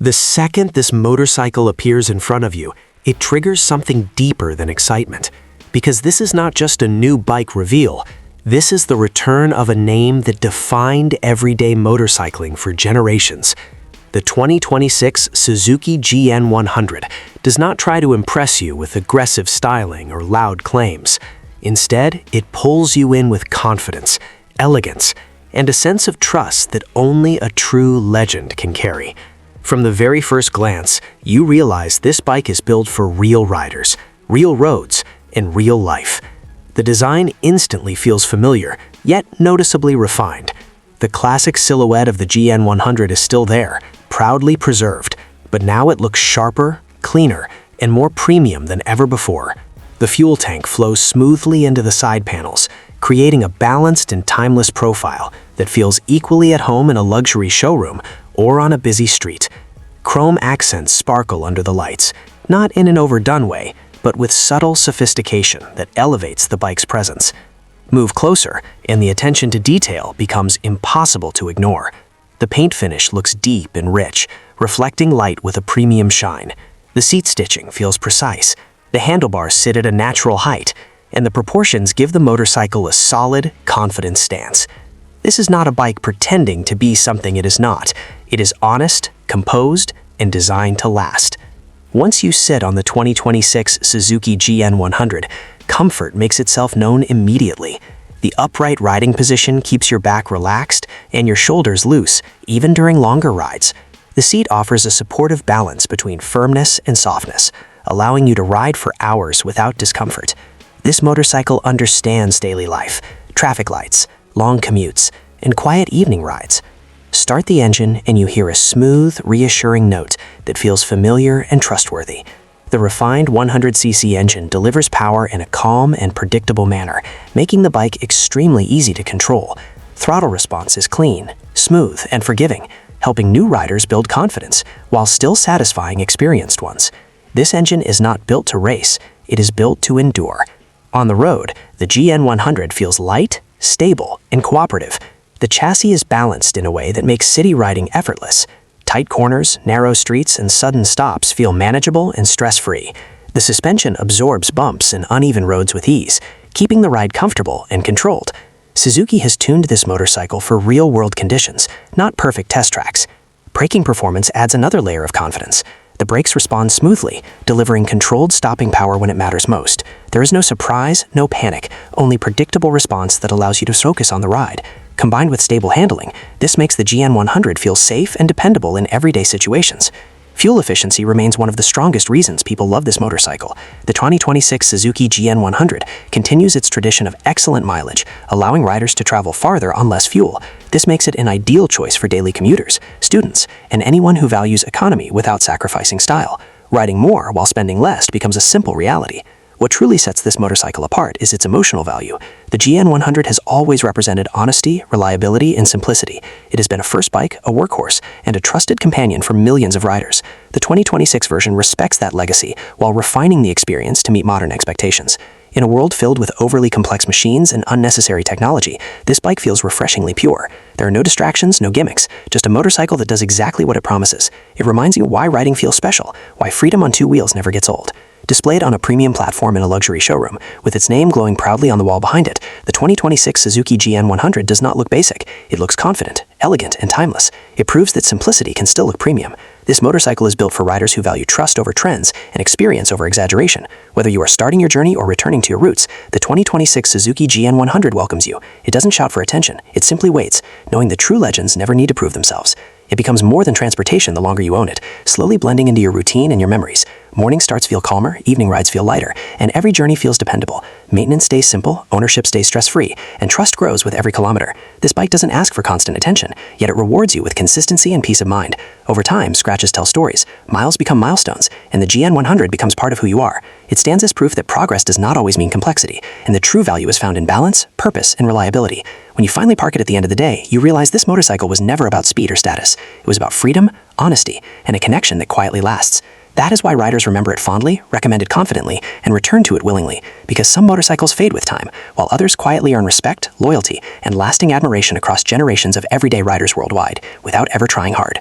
The second this motorcycle appears in front of you, it triggers something deeper than excitement. Because this is not just a new bike reveal, this is the return of a name that defined everyday motorcycling for generations. The 2026 Suzuki GN 100 does not try to impress you with aggressive styling or loud claims. Instead, it pulls you in with confidence, elegance, and a sense of trust that only a true legend can carry. From the very first glance, you realize this bike is built for real riders, real roads, and real life. The design instantly feels familiar, yet noticeably refined. The classic silhouette of the GN 100 is still there, proudly preserved, but now it looks sharper, cleaner, and more premium than ever before. The fuel tank flows smoothly into the side panels, creating a balanced and timeless profile that feels equally at home in a luxury showroom or on a busy street. Chrome accents sparkle under the lights, not in an overdone way, but with subtle sophistication that elevates the bike's presence. Move closer, and the attention to detail becomes impossible to ignore. The paint finish looks deep and rich, reflecting light with a premium shine. The seat stitching feels precise. The handlebars sit at a natural height, and the proportions give the motorcycle a solid, confident stance. This is not a bike pretending to be something it is not. It is honest, composed, and designed to last. Once you sit on the 2026 Suzuki GN 100, comfort makes itself known immediately. The upright riding position keeps your back relaxed and your shoulders loose, even during longer rides. The seat offers a supportive balance between firmness and softness, allowing you to ride for hours without discomfort. This motorcycle understands daily life, traffic lights, long commutes, and quiet evening rides. Start the engine and you hear a smooth, reassuring note that feels familiar and trustworthy. The refined 100cc engine delivers power in a calm and predictable manner, making the bike extremely easy to control. Throttle response is clean, smooth, and forgiving, helping new riders build confidence while still satisfying experienced ones. This engine is not built to race, it is built to endure. On the road, the GN 100 feels light, stable, and cooperative. The chassis is balanced in a way that makes city riding effortless. Tight corners, narrow streets, and sudden stops feel manageable and stress-free. The suspension absorbs bumps and uneven roads with ease, keeping the ride comfortable and controlled. Suzuki has tuned this motorcycle for real-world conditions, not perfect test tracks. Braking performance adds another layer of confidence. The brakes respond smoothly, delivering controlled stopping power when it matters most. There is no surprise, no panic, only predictable response that allows you to focus on the ride. Combined with stable handling, this makes the GN 100 feel safe and dependable in everyday situations. Fuel efficiency remains one of the strongest reasons people love this motorcycle. The 2026 Suzuki GN 100 continues its tradition of excellent mileage, allowing riders to travel farther on less fuel. This makes it an ideal choice for daily commuters, students, and anyone who values economy without sacrificing style. Riding more while spending less becomes a simple reality. What truly sets this motorcycle apart is its emotional value. The GN 100 has always represented honesty, reliability, and simplicity. It has been a first bike, a workhorse, and a trusted companion for millions of riders. The 2026 version respects that legacy while refining the experience to meet modern expectations. In a world filled with overly complex machines and unnecessary technology, this bike feels refreshingly pure. There are no distractions, no gimmicks, just a motorcycle that does exactly what it promises. It reminds you why riding feels special, why freedom on two wheels never gets old. Displayed on a premium platform in a luxury showroom, with its name glowing proudly on the wall behind it, the 2026 Suzuki GN 100 does not look basic. It looks confident, elegant, and timeless. It proves that simplicity can still look premium. This motorcycle is built for riders who value trust over trends and experience over exaggeration. Whether you are starting your journey or returning to your roots, the 2026 Suzuki GN 100 welcomes you. It doesn't shout for attention, it simply waits, knowing that true legends never need to prove themselves. It becomes more than transportation the longer you own it, slowly blending into your routine and your memories. Morning starts feel calmer, evening rides feel lighter, and every journey feels dependable. Maintenance stays simple, ownership stays stress-free, and trust grows with every kilometer. This bike doesn't ask for constant attention, yet it rewards you with consistency and peace of mind. Over time, scratches tell stories, miles become milestones, and the GN 100 becomes part of who you are. It stands as proof that progress does not always mean complexity, and the true value is found in balance, purpose, and reliability. When you finally park it at the end of the day, you realize this motorcycle was never about speed or status. It was about freedom, honesty, and a connection that quietly lasts. That is why riders remember it fondly, recommend it confidently, and return to it willingly, because some motorcycles fade with time, while others quietly earn respect, loyalty, and lasting admiration across generations of everyday riders worldwide, without ever trying hard.